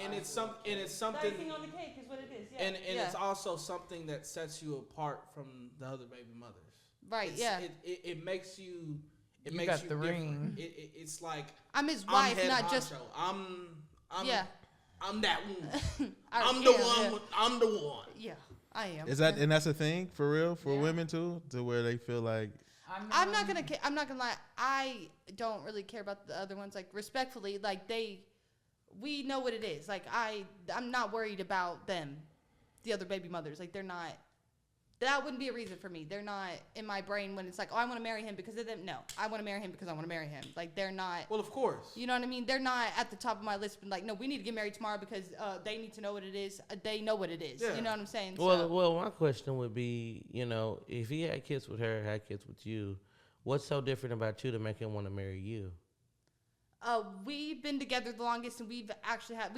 And it's something.
on the cake is what it is. Yeah.
And it's also something that sets you apart from the other baby mothers.
right.
It's-
Yeah.
It makes you. It
You
makes
got
you
the
different.
ring.
It's like
I'm his
I'm
wife,
head
not
honcho.
just.
I'm
Yeah.
I'm that one.
I
I'm the
am,
one.
yeah.
I'm the one.
Yeah, I am.
Is that and that's a thing for real for
Yeah.
women too, to where they feel like
I'm not gonna. I'm not gonna lie. I don't really care about the other ones. Like respectfully, like we know what it is. Like I'm not worried about them, the other baby mothers. Like they're not. That wouldn't be a reason for me. They're not in my brain when it's like, oh, I want to marry him because of them. No, I want to marry him because I want to marry him. Like they're not.
Well, of course.
You know what I mean? They're not at the top of my list. But like, no, we need to get married tomorrow because they need to know what it is. They know what it is.
Yeah.
You know what I'm saying?
Well, my question would be, if he had kids with her, had kids with you, what's so different about you to make him want to marry you?
We've been together the longest, and we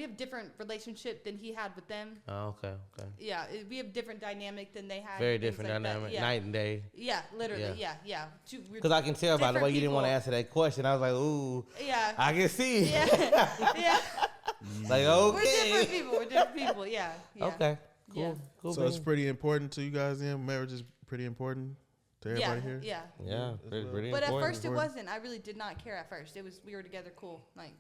have different relationship than he had with them.
Oh, okay.
Yeah, we have different dynamic than they had.
Very
things
different
like that.
dynamic,
Yeah.
night and day.
Yeah, literally.
Yeah.
Yeah.
Because I can tell by the way you didn't want to answer that question. I was like, ooh,
Yeah.
I can see.
Yeah. Yeah.
Like,
We're
okay.
different people. We're different people. Yeah. Yeah.
Okay. Cool.
Yeah.
Cool.
so it's
beans.
pretty important to you guys. Then marriage is pretty important to everybody
Yeah.
here.
Yeah.
Yeah, pretty
But at
important.
first it wasn't. I really did not care at first. It was we were together, cool. Like,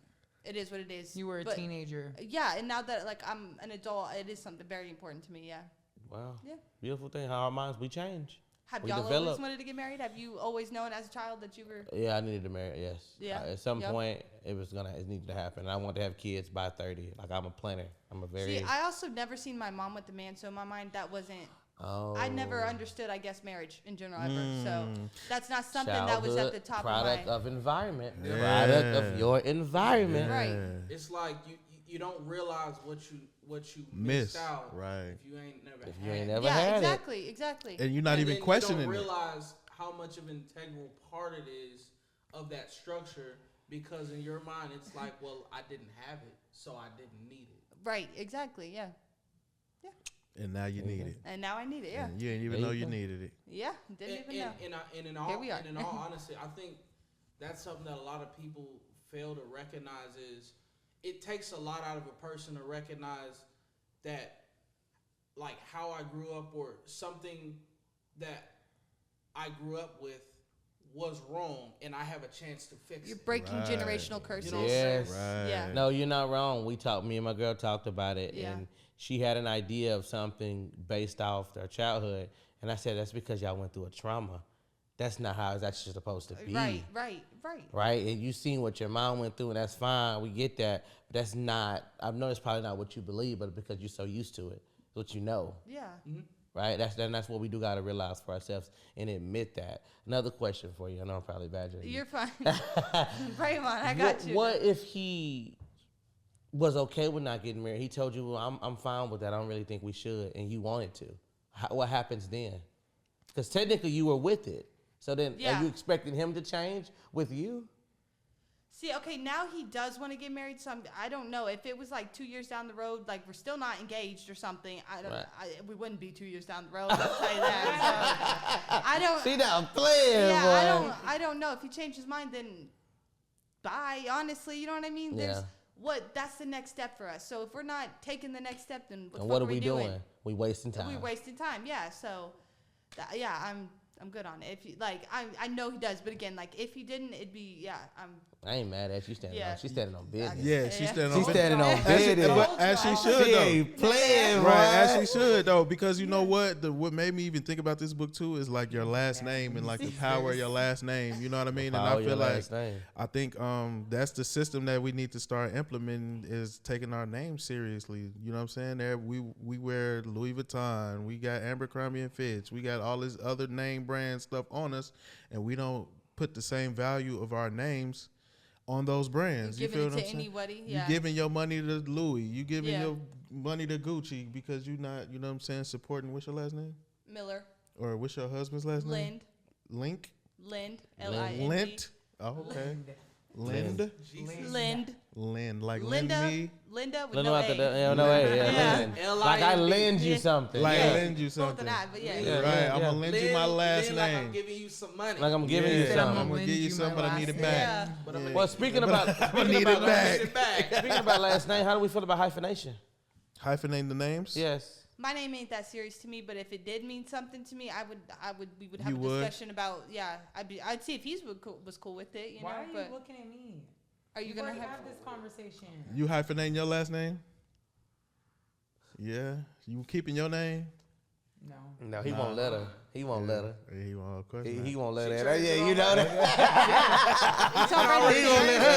it is what it is.
You were a
But-
teenager.
Yeah, and now that like I'm an adult, it is something very important to me. Yeah.
Wow.
Yeah.
Beautiful thing. How our minds we change.
Have
We
y'all
develop.
always wanted to get married? Have you always known as a child that you were?
Yeah, I needed to marry. Yes.
Yeah.
At some
Yep.
point, it needed to happen. I want to have kids by 30. Like I'm a planner. I'm a very.
See, I also never seen my mom with a man, so in my mind that wasn't.
oh.
I never understood, I guess, marriage in general ever. So that's not something that was at
Childhood
the top
product
of my.
of environment.
Yeah.
Product of your environment.
Right.
It's like you don't realize what you
Miss,
missed out
right.
if you ain't never
If
had
you ain't
it.
never
Yeah,
had
exactly, exactly.
And you're not
And
even
then
questioning
You
it.
don't realize how much of an integral part it is of that structure because in your mind it's like, well, I didn't have it, so I didn't need it.
Right, exactly, yeah.
And now you need it.
And now I need it, yeah.
And you didn't even
There
know
you
you
go.
needed it.
Yeah, didn't even know.
And in
Here we are.
all honesty, I think that's something that a lot of people fail to recognize is it takes a lot out of a person to recognize that like how I grew up or something that I grew up with was wrong and I have a chance to fix
You're
it.
breaking
Right.
generational curses.
know what I'm
Yes.
Right.
Yeah.
No, you're not wrong. Me and my girl talked about it,
Yeah.
and she had an idea of something based off their childhood, and I said that's because y'all went through a trauma. that's not how it's actually supposed to be.
Right.
Right? And you seen what your mom went through, and that's fine. We get that. But that's not, I know it's probably not what you believe, but because you're so used to it. It's what you know.
Yeah.
Right? That's what we do got to realize for ourselves and admit that. Another question for you. I know I'm probably badgering you.
You're fine. Right on. I got you.
What if he was okay with not getting married? He told you, well, I'm fine with that. I don't really think we should. And you wanted to. What happens then? Because technically you were with it. So then are you expecting him to change with you?
See, okay, now he does want to get married. So I don't know if it was like 2 years down the road, like we're still not engaged or something. We wouldn't be 2 years down the road. I'll tell you that. So, I don't.
See now, I'm playing.
Yeah,
boy.
I don't know if he changed his mind. Then bye. Honestly, you know what I mean.
Yeah.
That's the next step for us. So if we're not taking the next step, then
what
are we doing?
We wasting time.
We're wasting time. Yeah. So, I'm good on it. If you, like, I know he does, but again, like if he didn't, it'd be
I ain't mad at you standing on. She's standing on business.
Yeah, she's standing
She's
on
standing on
As she-
business.
but as she should
She
though.
ain't playing,
Right,
boy.
as she should though, because you know what? What made me even think about this book too is like your last name and like the power of your last name. You know what I mean? And I feel like I think that's the system that we need to start implementing is taking our name seriously. You know what I'm saying? There we wear Louis Vuitton, we got Abercrombie and Fitch, we got all this other name brand stuff on us, and we don't put the same value of our names on those brands.
You're
You feel
giving
what
it
I'm
to
saying?
anybody.
You
Yeah.
giving your money to Louis. You giving your money to Gucci because you not, you know what I'm saying, supporting what's your last name?
Miller.
Or what's your husband's last name?
Lind.
Link?
Lind.
Lint? Oh, okay. Lind? Lind. Like
Linda.
lend me?
Linda with
No,
no
no,
A.
no way.
Yeah.
Lend. Like I lend you something.
Like
yeah.
lend you
Both
something.
of that, but yeah.
Yeah.
Right, I'm going to lend you my last
Like I'm
name.
giving you some money.
Like I'm giving you
Yeah.
something.
I'm going to give you something, but I need it back.
Yeah.
But I'm
Well, speaking about
need it back.
speaking about last name, how do we feel about hyphenation?
Hyphenate the names?
Yes.
My name ain't that serious to me, but if it did mean something to me, we would have
You
a
would?
discussion about. Yeah, I'd see if he was cool with it. You
Why
know,
are
but
you looking at me?
are you
We've
gonna
already
have?
had this conversation?
You hyphenating your last name? Yeah. You keeping your name?
No.
No, he won't let her. He won't let her.
Yeah, he won't, of course not.
He won't let her.
turned
Yeah,
it
you
on
know
like
that.
It's already
He won't let her.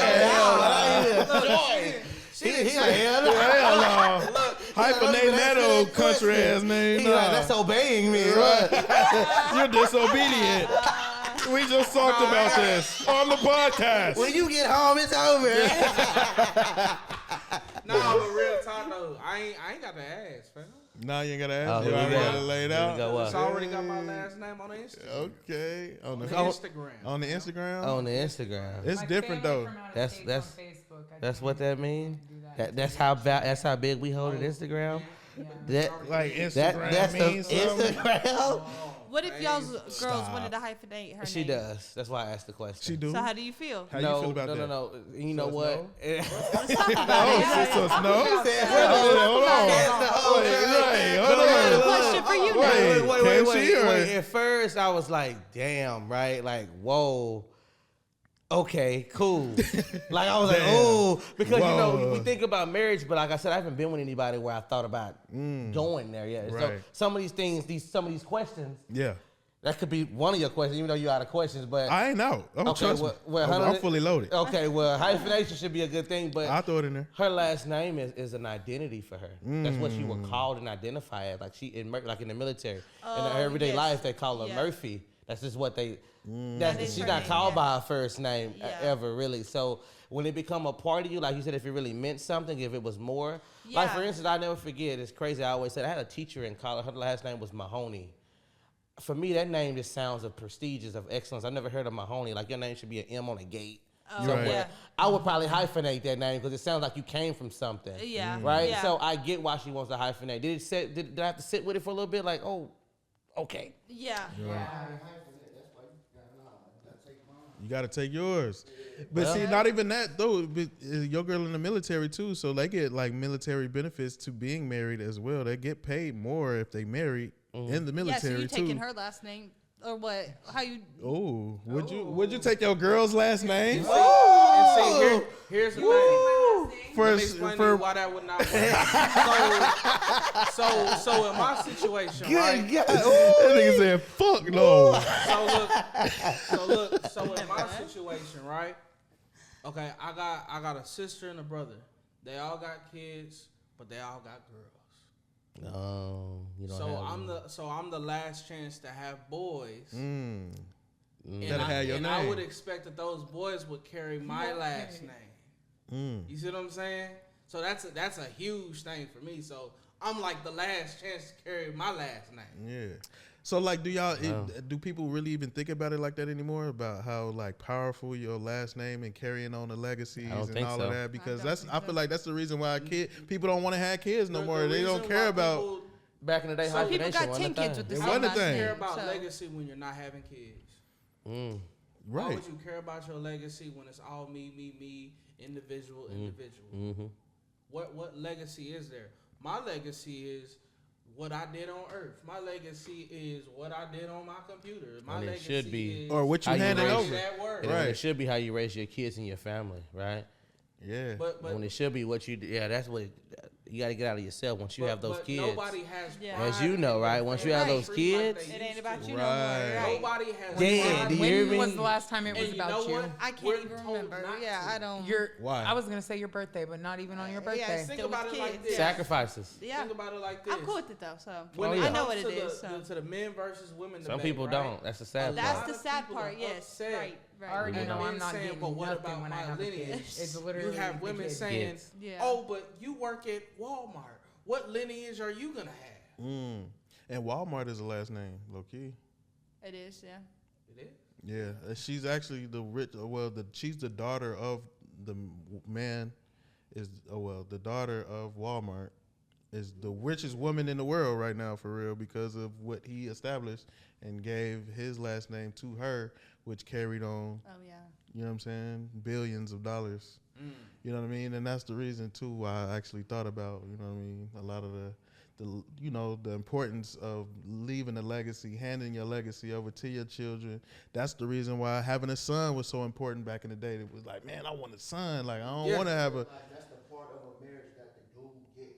He like, hell no.
Hell no. Hyphenate that old country ass name.
He
Nah.
like, that's obeying me, right?
You're disobedient. We just talked about this on the podcast.
When you get home, it's over.
No, but real talk though, I ain't got to ask, fam.
Now you ain't gotta ask.
Oh,
You
here we
already
go.
got it laid
Here we
out.
go.
It's already got my last name on the Instagram.
Okay. On the
Instagram.
on the Instagram.
On the Instagram.
It's
My
different
family
though.
from out of
That's-
state
that's-
on Facebook. I
That's
can't
what that means.
do that.
That's how big we hold it. Instagram.
Yeah.
That
Like Instagram
that's the
means something.
Instagram.
What if y'all's girls wanted to hyphenate her
She
name?
does. That's why I asked the question.
She do.
So how do you feel?
How
no,
you feel about
no,
that?
no. You know
it's
what?
Oh, so it's no. Hold on. Wait, hold
I have a
on.
question for you now.
Wait, can she or-
At first, I was like, damn, right? Like, whoa. Okay, cool. Like, I was like,
Damn.
oh. Because, you know,
Whoa.
we think about marriage, but like I said, I haven't been with anybody where I thought about going there yet. So
Right.
some of these things, some of these questions,
Yeah.
that could be one of your questions, even though you're out of questions. But
I ain't out. I'm
okay,
trust me.
well,
I'm fully loaded.
Okay, well, hyphenation should be a good thing, but
I'll throw it in there.
her last name is an identity for her. That's what she would call and identify as. Like like in the military, in her everyday
yes.
life, they call her
Yeah.
Murphy. That's just what they.
That is
She's
her
not
name,
called
yeah.
by her first name
Yeah.
ever, really. So when it become a part of you, like you said, if it really meant something, if it was more. Like
Yeah.
for instance, I never forget. It's crazy. I always said I had a teacher in college. Her last name was Mahoney. For me, that name just sounds of prestigious, of excellence. I never heard of Mahoney. Like your name should be an M on a gate.
Oh,
Right.
yeah.
I would probably hyphenate that name because it sounds like you came from something.
Yeah.
Right?
Yeah.
So I get why she wants to hyphenate. Did I have to sit with it for a little bit? Like, oh, okay.
Yeah.
You got to take yours. But
Well-
see, not even that though. But, your girl in the military too, so they get like military benefits to being married as well. They get paid more if they married in the
Yeah.
military
So you
too.
taking her last name or what? How you?
Oh, would you take your girl's last name?
And see, here's the thing. Let me explain to you why that would not work. So in my situation, right?
that nigga said, "Fuck no."
So in my situation, right? Okay, I got a sister and a brother. They all got kids, but they all got girls.
No, you don't have
I'm the last chance to have boys.
Mm.
And,
have your
I
name.
would expect that those boys would carry my last name. You see what I'm saying? So that's a huge thing for me. So I'm like the last chance to carry my last name.
Yeah. So like, do people really even think about it like that anymore? About how like powerful your last name and carrying on the legacies and all of that? Because I feel like that's the reason why people don't want to have kids no more. They don't care about.
Back in the day,
So people got 10 kids with the
It
same
wasn't a
last
thing.
name.
Care about
so.
legacy when you're not having kids. Why
Right.
would you care about your legacy when it's all me, individual? What legacy is there? My legacy is what I did on Earth. My legacy is what I did on my computer. My
And it
legacy
should be-
is
Or what you
How you
handed
raise
over.
that word.
And
Right.
it should be how you raise your kids and your family, right?
Yeah.
But
When it should be what you do. Yeah, that's what you got to get out of yourself once you have those kids.
Nobody has
Yeah.
pride
As you know,
in
right?
their
Once you have
family
those
treat like
kids-
they
It ain't
used
about
to.
you no
Right.
more. Right.
Nobody has
Yeah,
pride.
do you hear
When
me?
was the last time it was
And you
about
know
you?
what?
I can't
We're
even
told
remember.
not
Yeah,
to.
I don't.
Why?
I was gonna say your birthday, but not even on your birthday.
Yeah,
Think
still
about
with
it like
kids.
this.
Sacrifices.
Yeah.
Think about it like this.
I'm cool with it though. So
When
Oh,
it
yeah.
I know
comes
what it
to
is.
the,
So
to the men versus women
Some
debate,
people
right?
don't. That's the sad
that's
part.
the
lot of
sad
people
part.
are
Yes.
upset.
Right.
I
Right.
already
And
know
men
I'm not
saying,
getting
but what
nothing
about
when I
my
have a kid.
lineage?
It's literally
You have
the
women
kid.
saying,
Kids.
Yeah.
"Oh, but you work at Walmart. What lineage are you gonna have?"
And Walmart is the last name, low key.
It is. Yeah.
It is.
Yeah, she's actually the rich. She's the daughter of the man. The daughter of Walmart is the richest woman in the world right now, for real, because of what he established and gave his last name to her, which carried on.
Oh yeah.
You know what I'm saying? Billions of dollars. You know what I mean? And that's the reason too why I actually thought about, you know what I mean, a lot of the the importance of leaving a legacy, handing your legacy over to your children. That's the reason why having a son was so important back in the day. It was like, man, I want a son. Like, I don't want to have a.
Like, that's the part of a marriage that the dude get.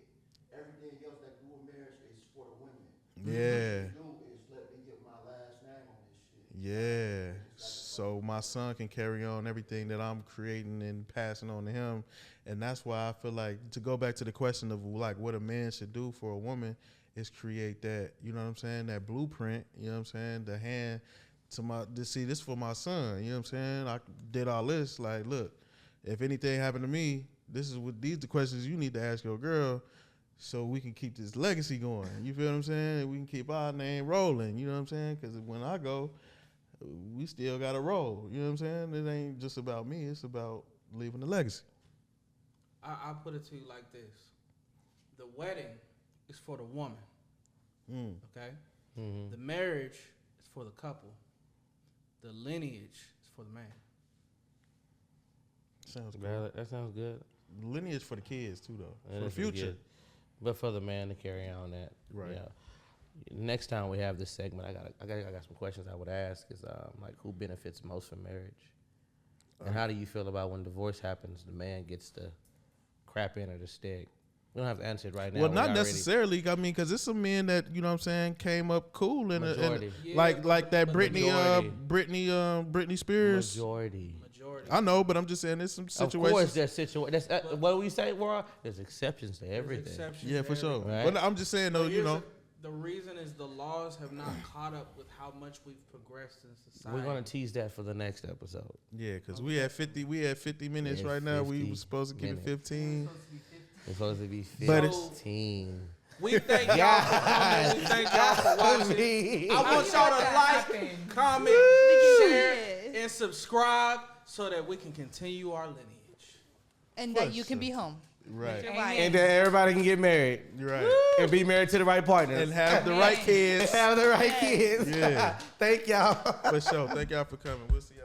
Everything else that do a marriage is for the women.
Yeah.
What you do is let me get my last name on this shit.
Yeah. So my son can carry on everything that I'm creating and passing on to him. And that's why I feel like, to go back to the question of like what a man should do for a woman, is create that, you know what I'm saying, that blueprint, you know what I'm saying, the hand to see this for my son, you know what I'm saying? I did all this, like, look, if anything happened to me, these are the questions you need to ask your girl so we can keep this legacy going. You feel what I'm saying? We can keep our name rolling, you know what I'm saying? Because when I go, we still got to roll, you know what I'm saying? It ain't just about me, it's about leaving a legacy.
I'll put it to you like this: the wedding is for the woman. Okay. The marriage is for the couple. The lineage is for the man.
Sounds good.
Valid. That sounds good.
Lineage for the kids too, though,
That
for the
is pretty
future.
good. But for the man to carry on that,
Right.
Yeah. Next time we have this segment, I got some questions I would ask. Is like, who benefits most from marriage, and how do you feel about when divorce happens? The man gets the crap end of the stick. We don't have to answer it right now.
Well,
We
not
already-
necessarily. I mean, because it's some men that, you know what I'm saying, came up cool in
Majority.
like that Britney
Majority.
Britney Spears.
Majority.
Majority.
I know, but I'm just saying there's some
Of
situations.
course, there's situations. What do we say, Laura? There's exceptions to
There's
everything.
exceptions
Yeah,
to
for sure.
everything.
Right.
But I'm just saying though, you know.
The reason is the laws have not caught up with how much we've progressed in society.
We're gonna tease that for the next episode.
Yeah, because we had 50 minutes
Yeah,
right now. We
50
were supposed to keep it
minutes.
15.
It's supposed to be
But it's-
15.
We thank y'all for coming. We thank y'all for watching. I want y'all to like, comment, share,
Yeah.
and subscribe so that we can continue our lineage.
And that you can be home.
Right.
Your wife.
And that everybody can get married.
Right.
And be married to the right partner.
And have the right kids.
have the right kids.
Yeah.
Thank y'all.
For sure. Thank y'all for coming. We'll see y'all.